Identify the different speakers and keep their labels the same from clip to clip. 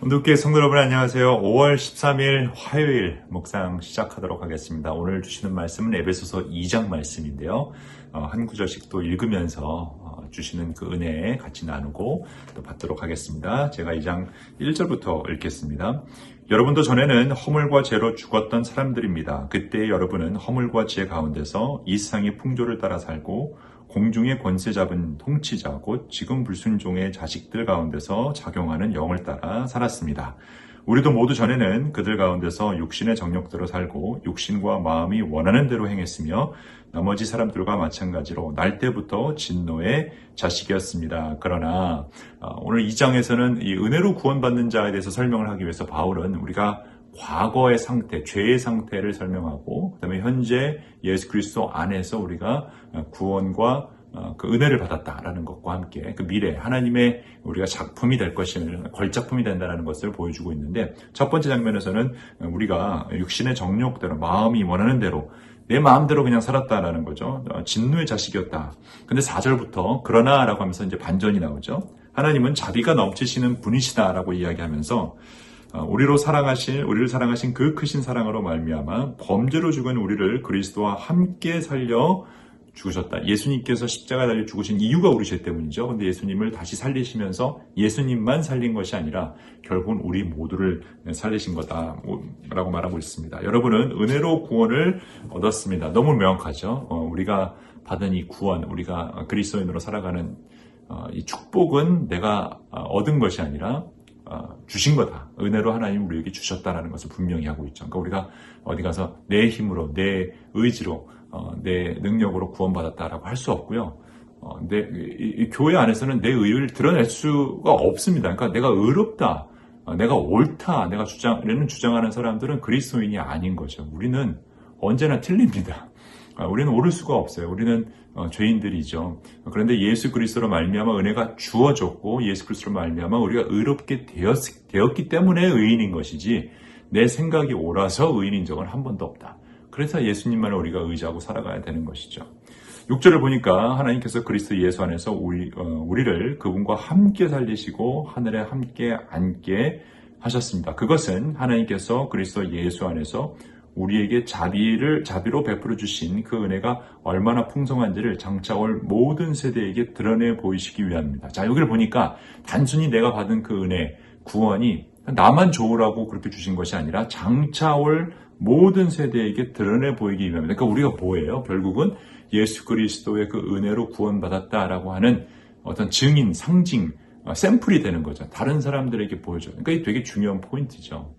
Speaker 1: 온도계 성도 여러분 안녕하세요. 5월 13일 화요일 묵상 시작하도록 하겠습니다. 오늘 주시는 말씀은 에베소서 2장 말씀인데요. 한 구절씩 또 읽으면서 주시는 그 은혜 같이 나누고 또 받도록 하겠습니다. 제가 2장 1절부터 읽겠습니다. 여러분도 전에는 허물과 죄로 죽었던 사람들입니다. 그때 여러분은 허물과 죄 가운데서 이 세상의 풍조를 따라 살고 공중의 권세 잡은 통치자 곧 지금 불순종의 자식들 가운데서 작용하는 영을 따라 살았습니다. 우리도 모두 전에는 그들 가운데서 육신의 정욕대로 살고 육신과 마음이 원하는 대로 행했으며 나머지 사람들과 마찬가지로 날 때부터 진노의 자식이었습니다. 그러나 오늘 2장에서는 이 은혜로 구원받는 자에 대해서 설명을 하기 위해서 바울은 우리가 과거의 상태, 죄의 상태를 설명하고 그다음에 현재 예수 그리스도 안에서 우리가 구원과 그 은혜를 받았다라는 것과 함께 그 미래 하나님의 우리가 작품이 될 것임을 걸작품이 된다는 것을 보여주고 있는데 첫 번째 장면에서는 우리가 육신의 정욕대로 마음이 원하는 대로 내 마음대로 그냥 살았다라는 거죠. 진노의 자식이었다. 근데 4절부터 그러나라고 하면서 이제 반전이 나오죠. 하나님은 자비가 넘치시는 분이시다라고 이야기하면서 우리를 사랑하신 그 크신 사랑으로 말미암아 범죄로 죽은 우리를 그리스도와 함께 살려 죽으셨다. 예수님께서 십자가 달려 죽으신 이유가 우리 죄 때문이죠. 근데 예수님을 다시 살리시면서 예수님만 살린 것이 아니라 결국은 우리 모두를 살리신 거다라고 말하고 있습니다. 여러분은 은혜로 구원을 얻었습니다. 너무 명확하죠. 우리가 받은 이 구원, 우리가 그리스도인으로 살아가는 이 축복은 내가 얻은 것이 아니라 주신 거다. 은혜로 하나님 우리에게 주셨다라는 것을 분명히 하고 있죠. 그러니까 우리가 어디 가서 내 힘으로, 내 의지로, 내 능력으로 구원받았다라고 할 수 없고요. 이 교회 안에서는 내 의를 드러낼 수가 없습니다. 그러니까 내가 의롭다, 내가 옳다, 이런 주장하는 사람들은 그리스도인이 아닌 거죠. 우리는 언제나 틀립니다. 우리는 옳을 수가 없어요. 우리는 죄인들이죠. 그런데 예수 그리스도로 말미암아 은혜가 주어졌고 예수 그리스도로 말미암아 우리가 의롭게 되었기 때문에 의인인 것이지 내 생각이 옳아서 의인인 적은 한 번도 없다. 그래서 예수님만을 우리가 의지하고 살아가야 되는 것이죠. 6절을 보니까 하나님께서 그리스도 예수 안에서 우리를 그분과 함께 살리시고 하늘에 함께 앉게 하셨습니다. 그것은 하나님께서 그리스도 예수 안에서 우리에게 자비로 베풀어 주신 그 은혜가 얼마나 풍성한지를 장차 올 모든 세대에게 드러내 보이시기 위함입니다. 자, 여기를 보니까 단순히 내가 받은 그 은혜, 구원이 나만 좋으라고 그렇게 주신 것이 아니라 장차 올 모든 세대에게 드러내 보이기 위함입니다. 그러니까 우리가 뭐예요? 결국은 예수 그리스도의 그 은혜로 구원받았다라고 하는 어떤 증인, 상징, 샘플이 되는 거죠. 다른 사람들에게 보여줘요. 그러니까 이게 되게 중요한 포인트죠.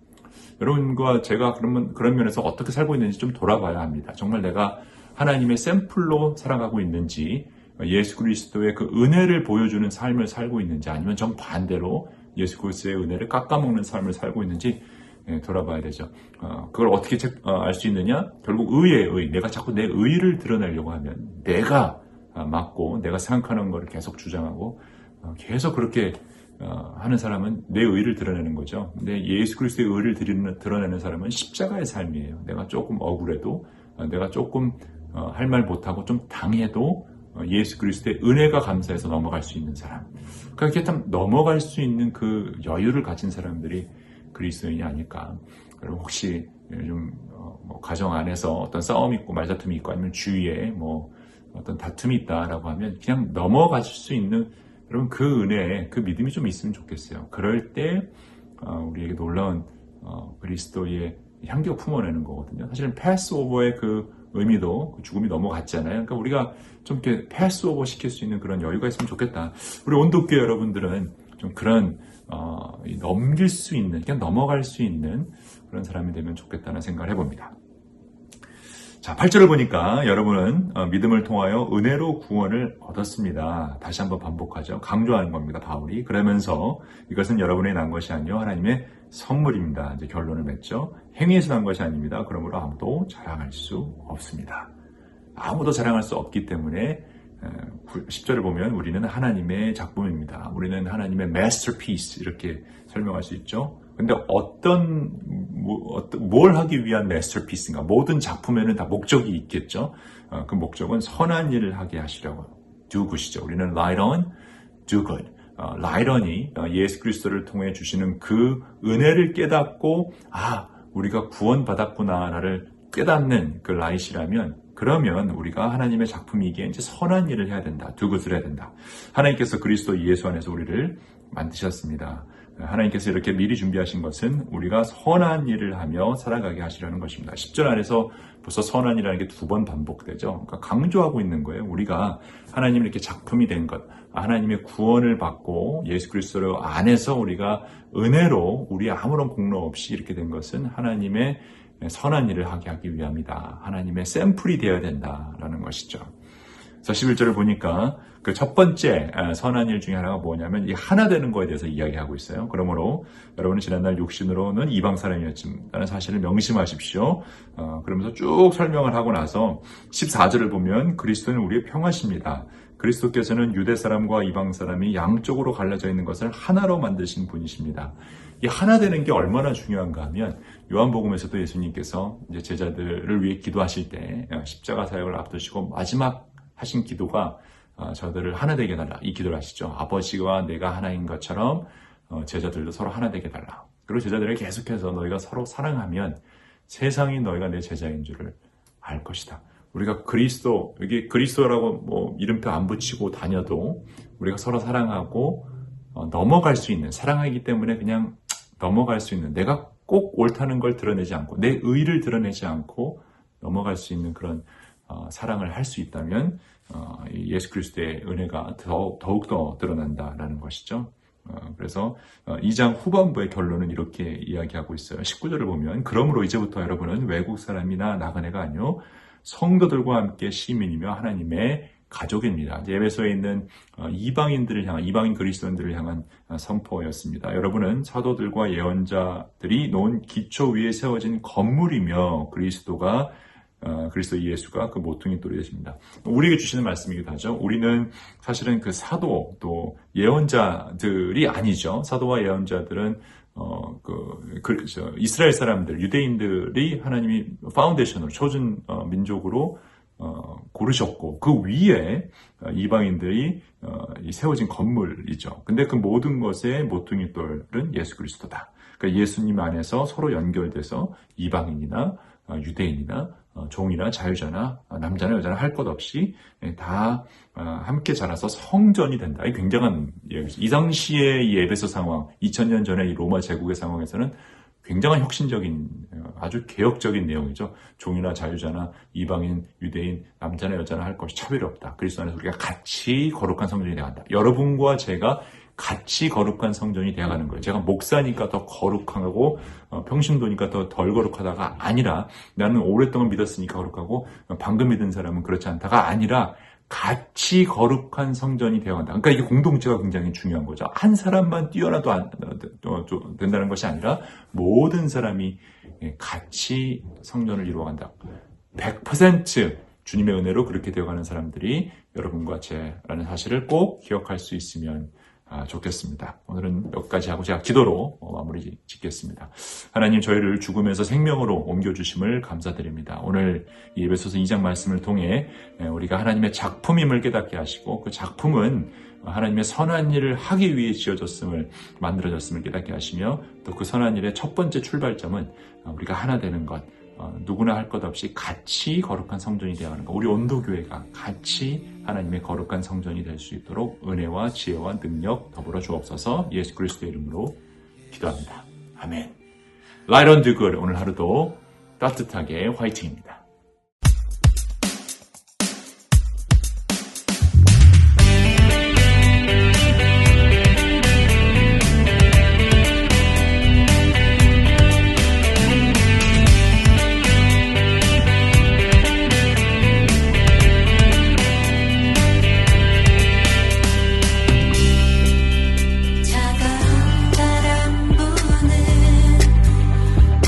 Speaker 1: 여러분과 제가 그런 면에서 어떻게 살고 있는지 좀 돌아봐야 합니다. 정말 내가 하나님의 샘플로 살아가고 있는지, 예수 그리스도의 그 은혜를 보여주는 삶을 살고 있는지, 아니면 정반대로 예수 그리스도의 은혜를 깎아먹는 삶을 살고 있는지 돌아봐야 되죠. 그걸 어떻게 알 수 있느냐? 결국 의의, 내가 자꾸 내 의를 드러내려고 하면 내가 맞고 내가 생각하는 것을 계속 주장하고 계속 그렇게 하는 사람은 내 의를 드러내는 거죠. 근데 예수 그리스도의 의를 드러내는 사람은 십자가의 삶이에요. 내가 조금 억울해도, 내가 조금 할 말 못하고 좀 당해도 예수 그리스도의 은혜가 감사해서 넘어갈 수 있는 사람. 그렇게 참 넘어갈 수 있는 그 여유를 가진 사람들이 그리스도인이 아닐까. 여러분 혹시 요즘 가정 안에서 어떤 싸움이 있고 말다툼이 있고 아니면 주위에 어떤 다툼이 있다라고 하면 그냥 넘어가실 수 있는 여러분 그 은혜, 그 믿음이 좀 있으면 좋겠어요. 그럴 때 우리에게 놀라운 그리스도의 향기가 품어내는 거거든요. 사실은 패스오버의 그 의미도 그 죽음이 넘어갔잖아요. 그러니까 우리가 좀 이렇게 패스오버 시킬 수 있는 그런 여유가 있으면 좋겠다. 우리 온도교회 여러분들은 좀 그런 넘길 수 있는, 그냥 넘어갈 수 있는 그런 사람이 되면 좋겠다는 생각을 해봅니다. 자, 8절을 보니까 여러분은 믿음을 통하여 은혜로 구원을 얻었습니다. 다시 한번 반복하죠. 강조하는 겁니다, 바울이. 그러면서 이것은 여러분의 난 것이 아니요 하나님의 선물입니다. 이제 결론을 맺죠. 행위에서 난 것이 아닙니다. 그러므로 아무도 자랑할 수 없습니다. 아무도 자랑할 수 없기 때문에 10절을 보면 우리는 하나님의 작품입니다. 우리는 하나님의 masterpiece 이렇게 설명할 수 있죠. 근데 뭘 하기 위한 masterpiece인가? 모든 작품에는 다 목적이 있겠죠. 그 목적은 선한 일을 하게 하시려고 do good이죠. 우리는 light on, do good. 라이런이 예수 그리스도를 통해 주시는 그 은혜를 깨닫고 우리가 구원받았구나를 깨닫는 그 라이시라면 그러면 우리가 하나님의 작품이기에 이제 선한 일을 해야 된다. 두 것을 해야 된다. 하나님께서 그리스도 예수 안에서 우리를 만드셨습니다. 하나님께서 이렇게 미리 준비하신 것은 우리가 선한 일을 하며 살아가게 하시려는 것입니다. 10절 안에서 벌써 선한 일이라는 게 2번 반복되죠. 그러니까 강조하고 있는 거예요. 우리가 하나님 이렇게 작품이 된 것, 하나님의 구원을 받고 예수 그리스도 안에서 우리가 은혜로 우리 아무런 공로 없이 이렇게 된 것은 하나님의 선한 일을 하기 위함이다. 하나님의 샘플이 되어야 된다라는 것이죠. 그래서 11절을 보니까 그 첫 번째 선한 일 중에 하나가 뭐냐면 이 하나 되는 거에 대해서 이야기하고 있어요. 그러므로 여러분은 지난날 육신으로는 이방 사람이었지만 사실을 명심하십시오. 그러면서 쭉 설명을 하고 나서 14절을 보면 그리스도는 우리의 평화십니다. 그리스도께서는 유대 사람과 이방 사람이 양쪽으로 갈라져 있는 것을 하나로 만드신 분이십니다. 이 하나 되는 게 얼마나 중요한가 하면 요한복음에서도 예수님께서 이제 제자들을 위해 기도하실 때 십자가 사역을 앞두시고 마지막 하신 기도가 저들을 하나 되게 해달라 이 기도를 하시죠. 아버지와 내가 하나인 것처럼 제자들도 서로 하나 되게 해달라. 그리고 제자들에게 계속해서 너희가 서로 사랑하면 세상이 너희가 내 제자인 줄을 알 것이다. 우리가 그리스도, 여기 그리스도라고 뭐 이름표 안 붙이고 다녀도 우리가 서로 사랑하고 넘어갈 수 있는, 사랑하기 때문에 그냥 넘어갈 수 있는, 내가 꼭 옳다는 걸 드러내지 않고 내 의를 드러내지 않고 넘어갈 수 있는 그런 사랑을 할 수 있다면 예수 그리스도의 은혜가 더욱더 드러난다라는 것이죠. 그래서 2장 후반부의 결론은 이렇게 이야기하고 있어요. 19절을 보면 그러므로 이제부터 여러분은 외국 사람이나 나그네가 아니요 성도들과 함께 시민이며 하나님의 가족입니다. 에베소에 있는 이방인 그리스도인들을 향한 선포였습니다. 여러분은 사도들과 예언자들이 놓은 기초 위에 세워진 건물이며 그리스도 예수가 그 모퉁이 돌이 되십니다. 우리에게 주시는 말씀이기도 하죠. 우리는 사실은 그 사도 또 예언자들이 아니죠. 사도와 예언자들은 이스라엘 사람들, 유대인들이 하나님이 파운데이션으로 초준 민족으로 고르셨고 그 위에 이방인들이 세워진 건물이죠. 근데 그 모든 것의 모퉁이 돌은 예수 그리스도다. 그러니까 예수님 안에서 서로 연결돼서 이방인이나 유대인이나 종이나 자유자나 남자나 여자나 할 것 없이 다 함께 자라서 성전이 된다. 이 굉장한 얘기죠. 이 당시의 이 에베소 상황, 2000년 전의 이 로마 제국의 상황에서는 굉장한 혁신적인 아주 개혁적인 내용이죠. 종이나 자유자나 이방인, 유대인, 남자나 여자나 할 것이 차별이 없다. 그리스도 안에서 우리가 같이 거룩한 성전이 되어간다. 여러분과 제가 같이 거룩한 성전이 되어가는 거예요. 제가 목사니까 더 거룩하고 평신도니까 더 덜 거룩하다가 아니라 나는 오랫동안 믿었으니까 거룩하고 방금 믿은 사람은 그렇지 않다가 아니라 같이 거룩한 성전이 되어간다. 그러니까 이게 공동체가 굉장히 중요한 거죠. 한 사람만 뛰어나도 된다는 것이 아니라 모든 사람이 같이 성전을 이루어간다. 100% 주님의 은혜로 그렇게 되어가는 사람들이 여러분과 제라는 사실을 꼭 기억할 수 있으면 좋겠습니다. 오늘은 여기까지 하고 제가 기도로 마무리 짓겠습니다. 하나님, 저희를 죽음에서 생명으로 옮겨주심을 감사드립니다. 오늘 이 에베소서 2장 말씀을 통해 우리가 하나님의 작품임을 깨닫게 하시고 그 작품은 하나님의 선한 일을 하기 위해 만들어졌음을 깨닫게 하시며 또 그 선한 일의 첫 번째 출발점은 우리가 하나 되는 것, 누구나 할 것 없이 같이 거룩한 성전이 되어가는 것, 우리 온도교회가 같이 하나님의 거룩한 성전이 될 수 있도록 은혜와 지혜와 능력 더불어 주옵소서. 예수 그리스도의 이름으로 기도합니다. 아멘. 라이런 드글, 오늘 하루도 따뜻하게 화이팅입니다.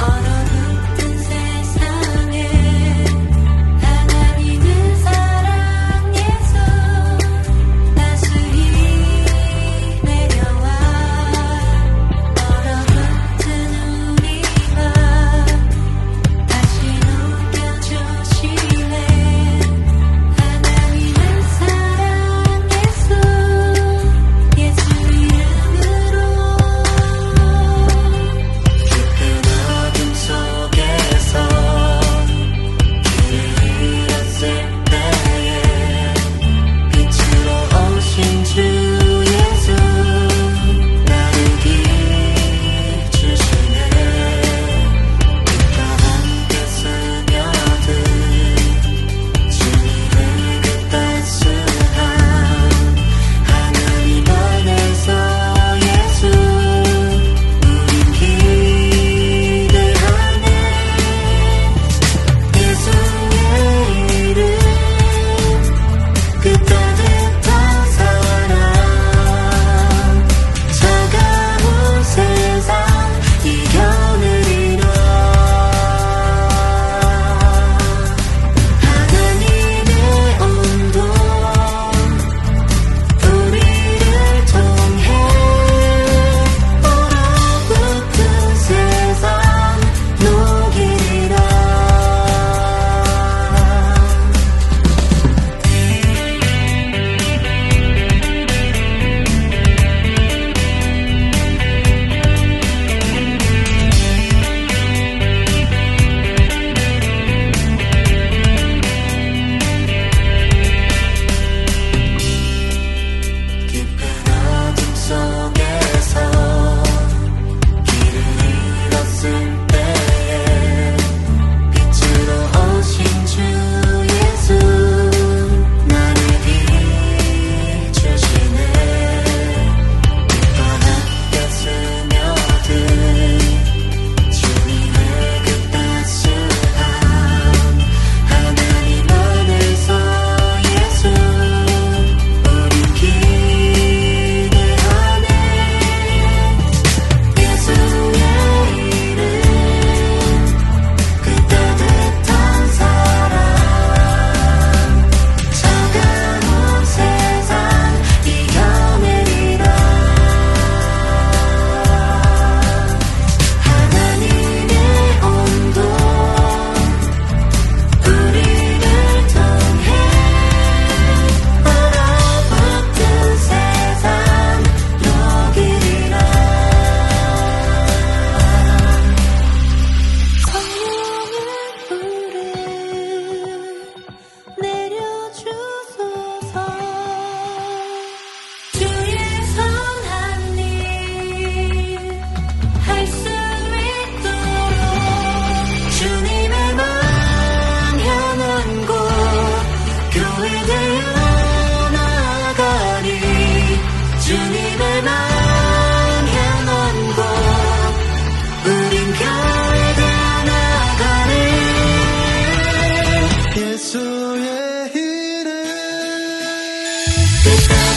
Speaker 2: 얼어붙은 세상에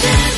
Speaker 2: 찾아